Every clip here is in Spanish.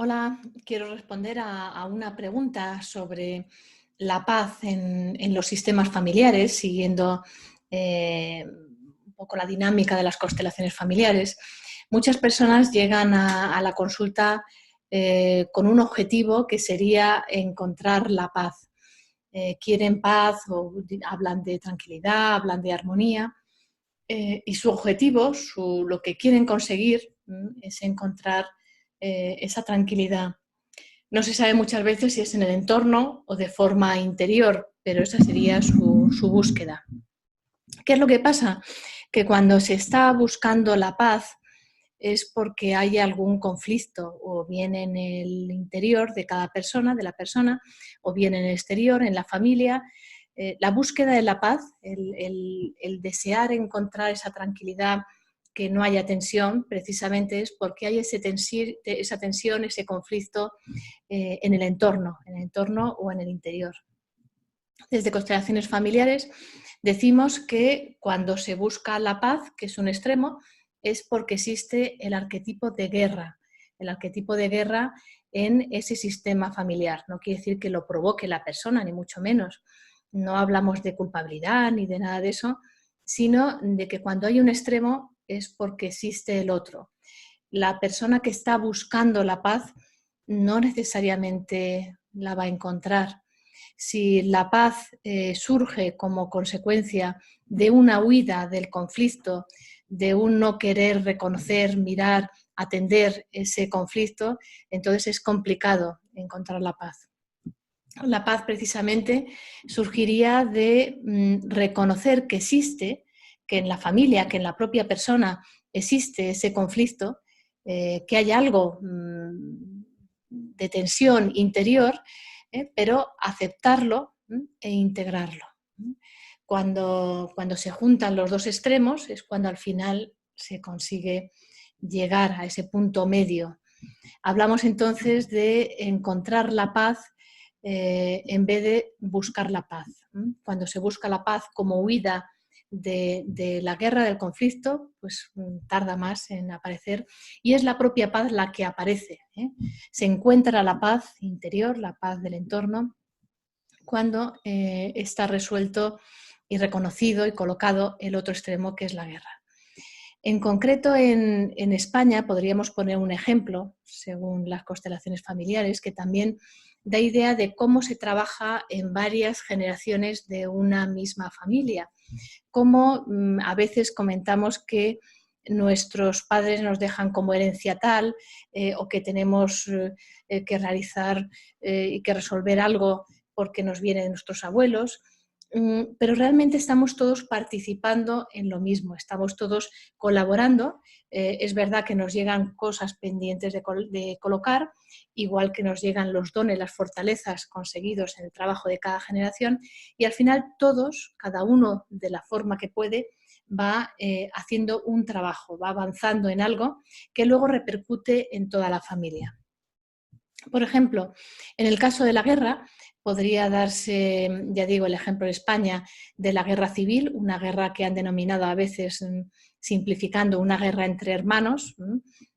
Hola, quiero responder a una pregunta sobre la paz en los sistemas familiares, siguiendo un poco la dinámica de las constelaciones familiares. Muchas personas llegan a la consulta con un objetivo que sería encontrar la paz. Quieren paz o hablan de tranquilidad, hablan de armonía, y su objetivo, lo que quieren conseguir, es encontrar esa tranquilidad. No se sabe muchas veces si es en el entorno o de forma interior, pero esa sería su búsqueda. ¿Qué es lo que pasa? Que cuando se está buscando la paz es porque hay algún conflicto, o bien en el interior de cada persona, de la persona, o bien en el exterior, en la familia. La búsqueda de la paz, el desear encontrar esa tranquilidad, que no haya tensión, precisamente es porque hay esa tensión, ese conflicto en el entorno o en el interior. Desde constelaciones familiares decimos que cuando se busca la paz, que es un extremo, es porque existe el arquetipo de guerra en ese sistema familiar. No quiere decir que lo provoque la persona, ni mucho menos. No hablamos de culpabilidad ni de nada de eso, sino de que cuando hay un extremo es porque existe el otro. La persona que está buscando la paz no necesariamente la va a encontrar. Si la paz surge como consecuencia de una huida del conflicto, de un no querer reconocer, mirar, atender ese conflicto, entonces es complicado encontrar la paz. La paz precisamente surgiría de reconocer que existe, que en la familia, que en la propia persona existe ese conflicto, que hay algo de tensión interior, pero aceptarlo e integrarlo. Cuando se juntan los dos extremos es cuando al final se consigue llegar a ese punto medio. Hablamos entonces de encontrar la paz en vez de buscar la paz. Cuando se busca la paz como huida de la guerra, del conflicto, pues tarda más en aparecer, y es la propia paz la que aparece. Se encuentra la paz interior, la paz del entorno, cuando está resuelto y reconocido y colocado el otro extremo, que es la guerra. En concreto, en España podríamos poner un ejemplo, según las constelaciones familiares, que también da idea de cómo se trabaja en varias generaciones de una misma familia. Cómo a veces comentamos que nuestros padres nos dejan como herencia tal, o que tenemos que realizar y que resolver algo porque nos viene de nuestros abuelos, pero realmente estamos todos participando en lo mismo, estamos todos colaborando. Es verdad que nos llegan cosas pendientes de colocar, igual que nos llegan los dones, las fortalezas conseguidos en el trabajo de cada generación, y al final todos, cada uno de la forma que puede, va haciendo un trabajo, va avanzando en algo que luego repercute en toda la familia. Por ejemplo, en el caso de la guerra, podría darse, ya digo, el ejemplo de España, de la guerra civil, una guerra que han denominado a veces, simplificando, una guerra entre hermanos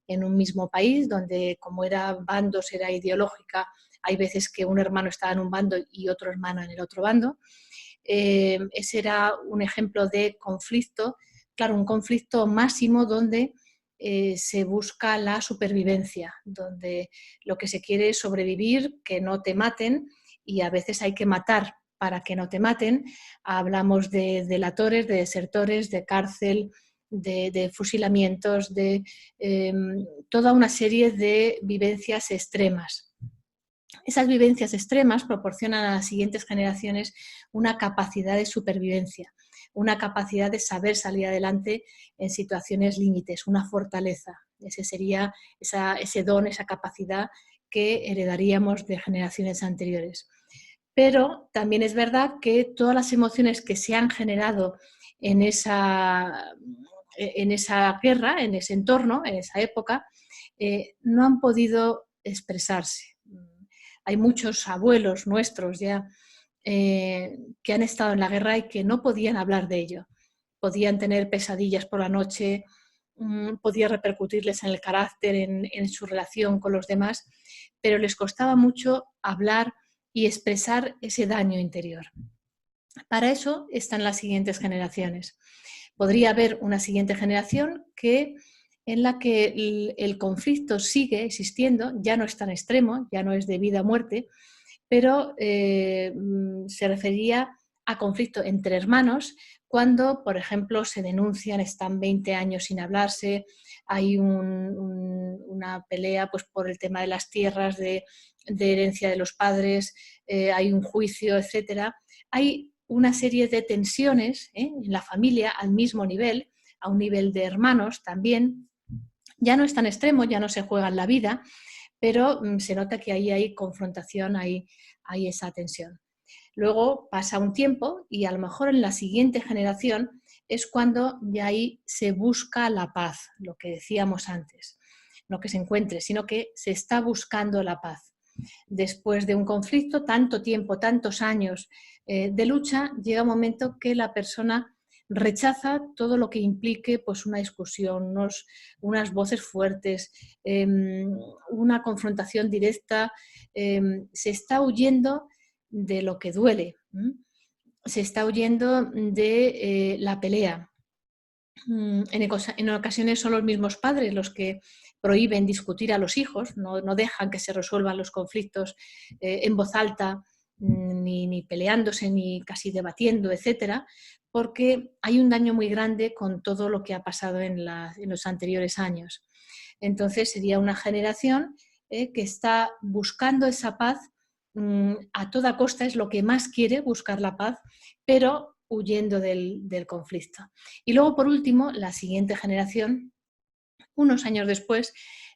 en un mismo país, donde como era bandos, era ideológica, hay veces que un hermano estaba en un bando y otro hermano en el otro bando. Ese era un ejemplo de conflicto, claro, un conflicto máximo donde se busca la supervivencia, donde lo que se quiere es sobrevivir, que no te maten, y a veces hay que matar para que no te maten. Hablamos de delatores, de desertores, de cárcel, de fusilamientos, de toda una serie de vivencias extremas. Esas vivencias extremas proporcionan a las siguientes generaciones una capacidad de supervivencia, una capacidad de saber salir adelante en situaciones límites, una fortaleza. Ese sería ese don, esa capacidad que heredaríamos de generaciones anteriores. Pero también es verdad que todas las emociones que se han generado en esa guerra, en ese entorno, en esa época, no han podido expresarse. Hay muchos abuelos nuestros ya que han estado en la guerra y que no podían hablar de ello. Podían tener pesadillas por la noche, podía repercutirles en el carácter, en su relación con los demás, pero les costaba mucho hablar y expresar ese daño interior. Para eso están las siguientes generaciones. Podría haber una siguiente generación en la que el conflicto sigue existiendo, ya no es tan extremo, ya no es de vida o muerte, pero se refería a conflicto entre hermanos cuando, por ejemplo, se denuncian, están 20 años sin hablarse, hay una pelea pues, por el tema de las tierras, de herencia de los padres, hay un juicio, etc. Hay una serie de tensiones en la familia al mismo nivel, a un nivel de hermanos también. Ya no es tan extremo, ya no se juega en la vida, pero se nota que ahí hay confrontación, hay esa tensión. Luego pasa un tiempo y a lo mejor en la siguiente generación es cuando ya ahí se busca la paz, lo que decíamos antes. No que se encuentre, sino que se está buscando la paz. Después de un conflicto, tanto tiempo, tantos años de lucha, llega un momento que la persona rechaza todo lo que implique pues, una discusión, unas voces fuertes, una confrontación directa. Se está huyendo de lo que duele, se está huyendo de la pelea. En ocasiones son los mismos padres los que prohíben discutir a los hijos, no dejan que se resuelvan los conflictos en voz alta, ni peleándose, ni casi debatiendo, etcétera, porque hay un daño muy grande con todo lo que ha pasado en los anteriores años. Entonces sería una generación que está buscando esa paz a toda costa, es lo que más quiere, buscar la paz, pero huyendo del conflicto. Y luego, por último, la siguiente generación, unos años después,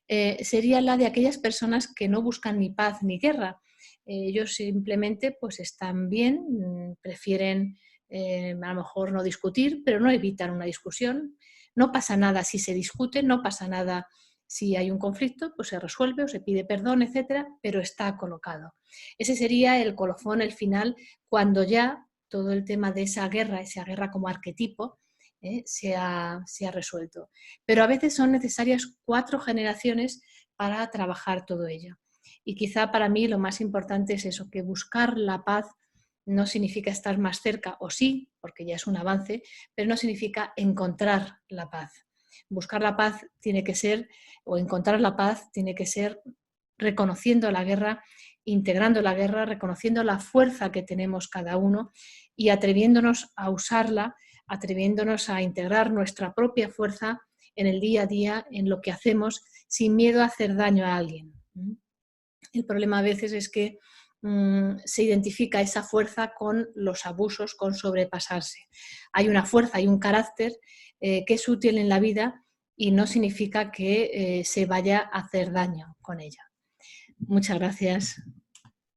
sería la de aquellas personas que no buscan ni paz ni guerra. Ellos simplemente pues, están bien, prefieren a lo mejor no discutir, pero no evitan una discusión. No pasa nada si se discute, no pasa nada si hay un conflicto, pues se resuelve o se pide perdón, etcétera, pero está colocado. Ese sería el colofón, el final, cuando ya todo el tema de esa guerra como arquetipo, se ha resuelto. Pero a veces son necesarias 4 generaciones para trabajar todo ello. Y quizá para mí lo más importante es eso, que buscar la paz no significa estar más cerca, o sí, porque ya es un avance, pero no significa encontrar la paz. Buscar la paz tiene que ser, o encontrar la paz tiene que ser reconociendo la guerra, integrando la guerra, reconociendo la fuerza que tenemos cada uno y atreviéndonos a usarla, atreviéndonos a integrar nuestra propia fuerza en el día a día, en lo que hacemos, sin miedo a hacer daño a alguien. El problema a veces es que se identifica esa fuerza con los abusos, con sobrepasarse. Hay una fuerza, hay un carácter que es útil en la vida y no significa que se vaya a hacer daño con ella. Muchas gracias.